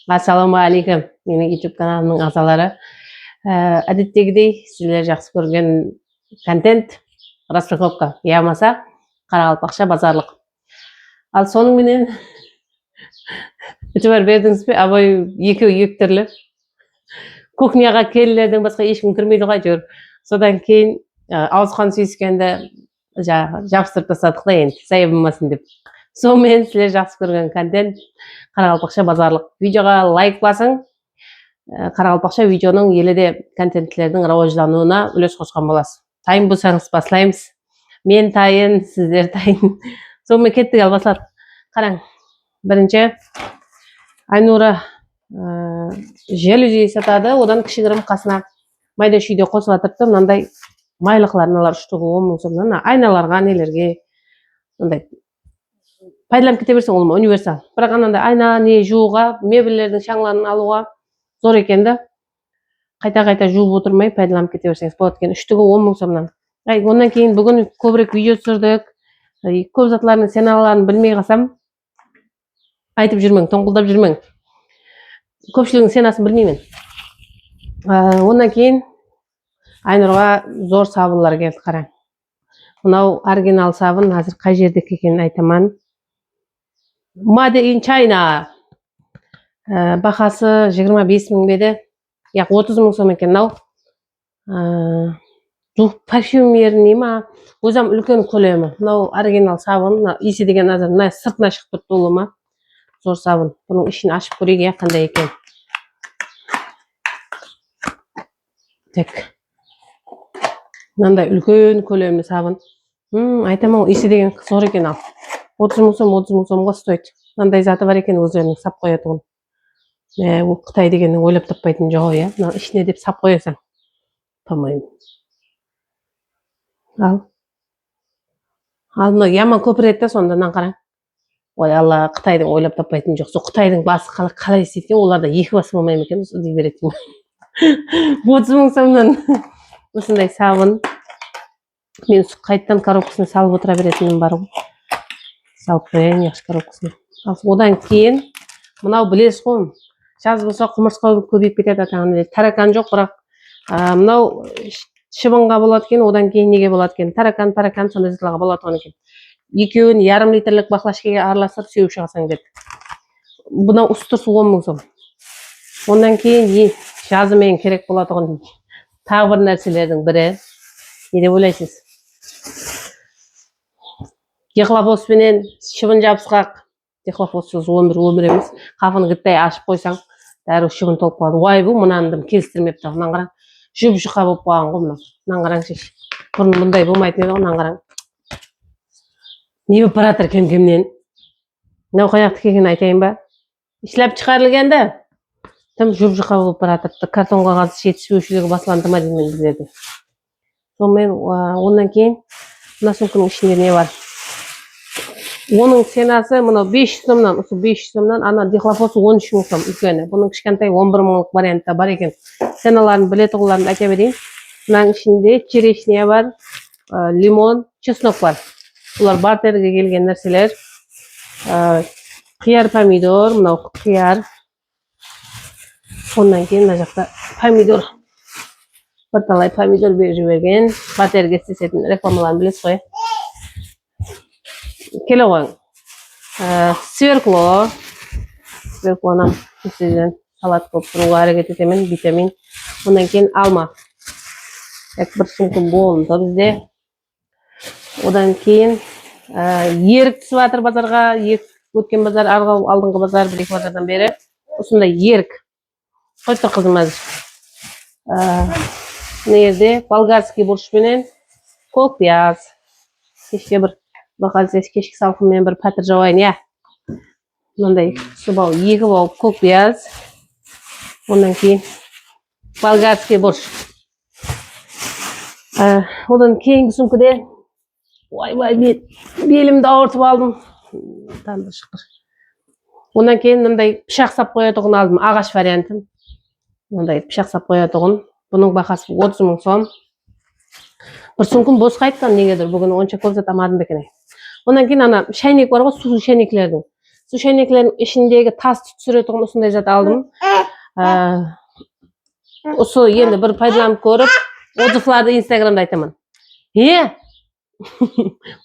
Assalamu алейкум. Менің YouTube каналымның ағзалары. Әдеттегідей, сіздер жақсы көрген контент распаковка. Я болмаса Қарақалпақша базарлық. Ал соның менен үтібар бердіңіз бе? Абай екі түрлі. Кухняға келілердің басқа ешкім кірмейді ғой жүр. Содан кейін ауызхан сүйіскенде жабыстырып тастадық та енді, сайы болмасын деп. Сонымен сіздер жақсы көрген контент Қарақалпақша базарлық. Видеоға лайк басың. Қарақалпақша видеоның еледе контентлердің рауаждануына үлес қосқан боласыз. Тайын болсаңыз баслаймыз. Мен тайын, сіздер тайын. Сонымен кеттік ал баслады. Қараң. Бірінші Айнура желюзи сатады, одан кішігірім қасына майда шүйде қосып атыртты. Мынандай майлықлар, мыналар үштігі 10 мың сомнан айналарға, нелерге мындай пайдаланып кете берсең, ол универсал. Бірақ анандай айна не жууға, мебельдердің шаңларын алуға зор екенді. Қайта-қайта жуып отырмай пайдаланып кете берсеңіз болады екен. Үштігі 10 мың сомнан. Ондан кейін бүгін көбірек видео түсірдік. Көп затларының сеналарын білмей қалсам, айтып жүрмең, тоңқылдап жүрмең. Көпшілігінің сенасын білмеймін. Ондан кейін Айнұрға зор сабынлар келді, қараң. Мынау оригинал сабын, қазір қай жерде екенін айтаман. Made in China. Бақасы 25 мың беді. Яқ 30 мың сом екен мынау. Парфюмерный ма? Өзім үлкен көлемі. Мынау оригинал сабын, иісі деген азыр мына сыртына шығып тұрды толы ма? Зор сабын. Бұның ішін ашып көрейік, қандай екен. Тек. Мынандай үлкен көлемді сабын. Айтамын, иісі деген зор екен ал. 30 мың сомға стоит. Мынандай заты бар екен, өздерінің сап қоятығын. Ол Қытай дегеннің ойлап таппайтын жоқ, я. Мына ішіне деп сап қоясың. По-моему. Ал мына яман көпіретті сондан қараң. Ой, Алла, Қытайдың ойлап таппайтын жоқ. Со Қытайдың басы қалай істейткен, оларда екі басы болмай екен, дей беретін. 30 мың сомнан осындай сабын. Мен қайттан коробкасына салып отыра беретінім бар ғой. Салып қояйын, яқшы коробкасына. Одан кейін, мынау білесіз ғой, жаз болса құмырсқа көбейіп кетеді атаңын. Таракан жоқ, бірақ мынау шыбынға болады екен, одан кейін неге болады екен. Таракан, сондай зытлаға болады оны екен. Екеуін ярым литрлік бақлашкеге араластырып сеуіп шығасаң деді. Бұнау ұстысы 10 мың сом. Ондан кейін жазымен керек болады оған. Тағы бір нәрселердің бірі. Не деп ойлайсыз? Дихлофоспенен шыбын жабысқақ. Дихлофоссыз өмір емес. Қафын ғыттай ашып қойсаң, дәрі шыбын толып қалады. Уай бұл, мұнандым келістірмепті. Мұнан қараң. Жұп-жұқа болып қойған ғой мұнан. Мұнан қараң шеш. Бұрын бұндай болмайтын еді ғой, мұнан қараң. Не болып баратыр кем-кемнен? Мынау қаяқты кеген айтайын ба? Ішләп шығарылгенді. Тым жұп-жұқа болып баратыр. Картон қағазы жетіспеушілігі басыланды ма деймін біздерде. Сонымен ондан кейін мына сумканың ішінде не бар? Оның сенасы мынау 500 сомнан, осы 500 сомнан, ана дихлофосы 13 мың сом үлкені. Бұның кішкентай 11 мыңлық вариантта бар екен. Сеналарын, білетіғыларын айта берейін. Мынаның ішінде черешня бар, лимон, чеснок бар. Бұлар бартерге келген нәрселер. Қияр помидор, мынау қияр. Ондан кейін мына жақта помидор. Бірталай помидор беріп жіберген. Бартерге істесетін рекламаларын білесіз ғой. Келе қойың. Сверклонан үстеден салат болып тұруға әрекет етемін, витамин. Ондан кейін алма. Бір сумка болында бізде. Одан кейін ерік түсіп атыр базарға. Өткен базар, алдыңғы базар, бір-екі базардан бері. Осындай ерік. Қойып тұр қызым әзір. Нерде болгарский борщпенен көк пияз. Кешке бір бақалсыз кешкі салқынмен бір пәтір жауайын, я. Мынандай сұбау, екі бау көк пияз. Ондан кейін болгарский борщ. Одан кейінгі сумкіде ой, белімді ауыртып алдым. Танды шықыр. Ондан кейін мындай пышақ сап қоятығын алдым, ағаш вариантын. Мындай пышақ сап қоятығын. Бұның бақасы 30 мың сом. Бір сумкім бос қайтқан негедір, бүгін онша көп затамадым бекене. Ondan кейін ана шайнек бар ғой, су шайнеклердің. Su şeneklerin içindeki tas tutsüretken usunday zat aldım. Usu endi bir paydalanıp görüp, ozuqlarda Instagramda aytaman.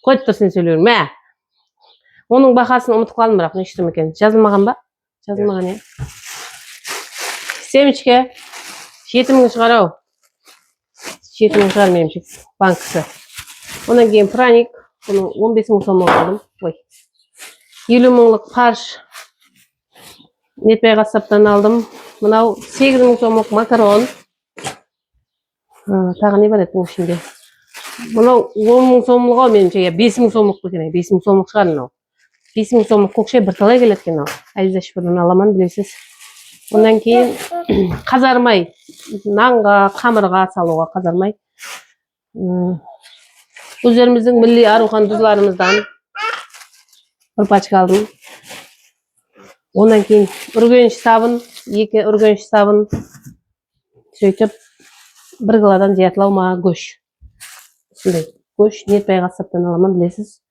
Koyup tursun söylüyorum. Onun bahasını unutup kaldım bırak. Ne iştim eken? Yazılmagan ba? Yazılmagan ya. Sevinçke 7.000 çıkarau. 7.000 çıkarmayayım bankası. Ondan keyin pranik. Bunu 15.000 so'm aldım. Oy. 50.000'lık parç. Netpay kasaptan aldım. Mınau 8.000 so'mluk makaron. Tagı ne var ettim şimdi? Mınau 10.000 so'mluğa menimçe ya 5.000 so'mluk ekan. 5.000 so'mluk çıkarın o. 5.000 so'mluk kokşay bir talay keletken o. Ayzaş buradan alaman bilesiz. Ondan keyin kazarmay. Nanga, kamirga saluğa kazarmay. Üzerimizin milli aruhan tuzlarımızdan bir paçka aldım. Ondan keyin urgenç sabun, 2 urgenç sabun. Söйтіп bir kilodan ziyatlauma goş. Şunday goş Netpay kasaptan alaman bilesiz.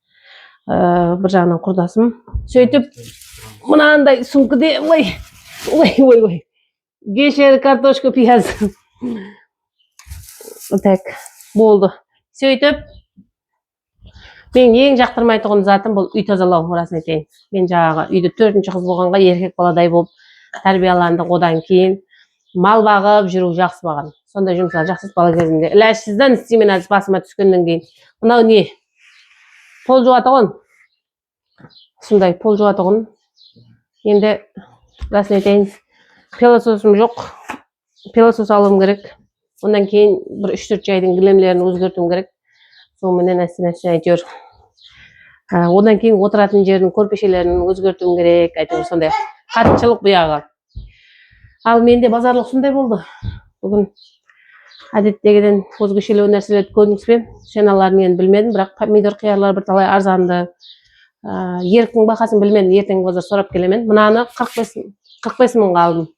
Bir жағынан kurdaşım. Söйтіп mınanday sumkada oy. Geçer kartoşka piyaz. Tak boldu. Söйтіп men eң жактырмайтын затым бул үй тазалоо мурасын айтайын. Мен жагы үйдө 4-чү кыз болгонго эркек баладай болуп тарбияландык. Одан кийин мал багып жүрүү жакшы баган. Сондай жумуштар жакшы бала кезимде. Илашсыздан истеймен азыр басыма түшкөндөн кийин. Мынау не? Пол жуатыгын. Ушундай пол жуатыгын. Енді расын айтайын. Пылесосум жок. Пылесос алуым керек. Ondan keyin bir 3-4 айдын килемлерин өзгөртүм керек. Сол менен әсте айтыр. Ondan keyin отуратын жердин көрпешелерин өзгөртүм керек. Айтыр сондай. Катчылык буягы. Ал менде базарлык ушундай болду. Бүгүн адеттегиден өзгөчөлүү нерселерди көрдүңүзбү? Шеналарын мен билмедим, бирок помидор кыярлар бир талай арзанды. Ерктин бахасын билмедим, эртең базар сурап келемен. Мынаны 45 миңга алдым.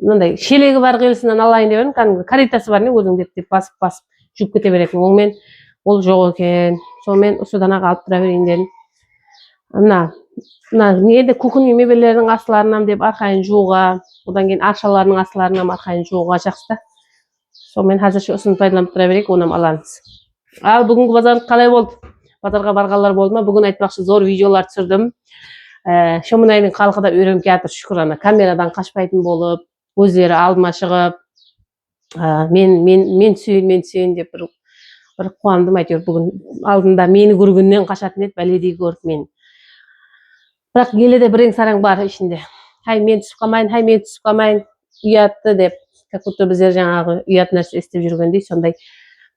Мындай шелеги бар кыйылсынан алайын деп едим. Каритасы бар не өзүң деп басып жүрүп кете бересиң. Ол мен ол жок экен. Сол мен усудан алып тура берейин дедим. Мына неде кухонный мебелердин астыларынан деп аркайын жууга, одан кийин аршалардын астыларынан аркайын жууга жакшы да. Сол мен азырча усуну пайдаланып тура берейик, онан алабыз. Ал бүгүнкү базар калай болду? Базарга барганлар болду ма? Бүгүн айтмакчы зор видеолор түшүрдүм. Шомунайдын калкы да үйрөнүп жатыр шүкүр ана. Камерадан качпайтын болуп, өздөрү алдыма чыгып, мен сүйүн деп bir кубандым. Айтыр бүгүн алдында мени көргөндөн качатын эт, баледей көрүп мени. Бирок келеде бирең сараң бар ичинде. Мен түсүп калмайын, уятты деп. Как будто биздер жаңагы уят нерсе эстеп жүргөндөй, сондай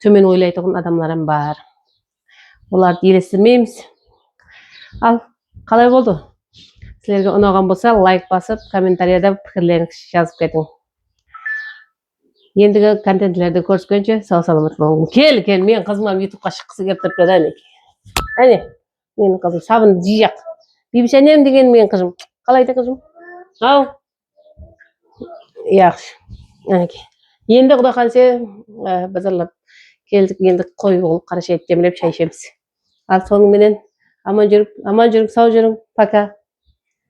төмөн ойлайтын адамдарым бар. Оларды елестирмеймиз. Ал калай болду? Силерге унаган болса, лайк басып, комментарийда пикирлериңизди жазып кетиң. Ендиги контентлерди көрүшкөнчө сау саламат болуңуз. Кел, мен кызыма YouTube'га чыккысы келип турупты да. Ане, менин кызым сабын жыяк. Бибишанем деген менин кызым. Калайда кызым? Ау. Жакшы. Анакей. Енді Құда қаласа базарлап келдік, енді қой болып қарашайды демлеп шай ішеміз. Ал соның менен аман жүріп, сау жүрің. Пока.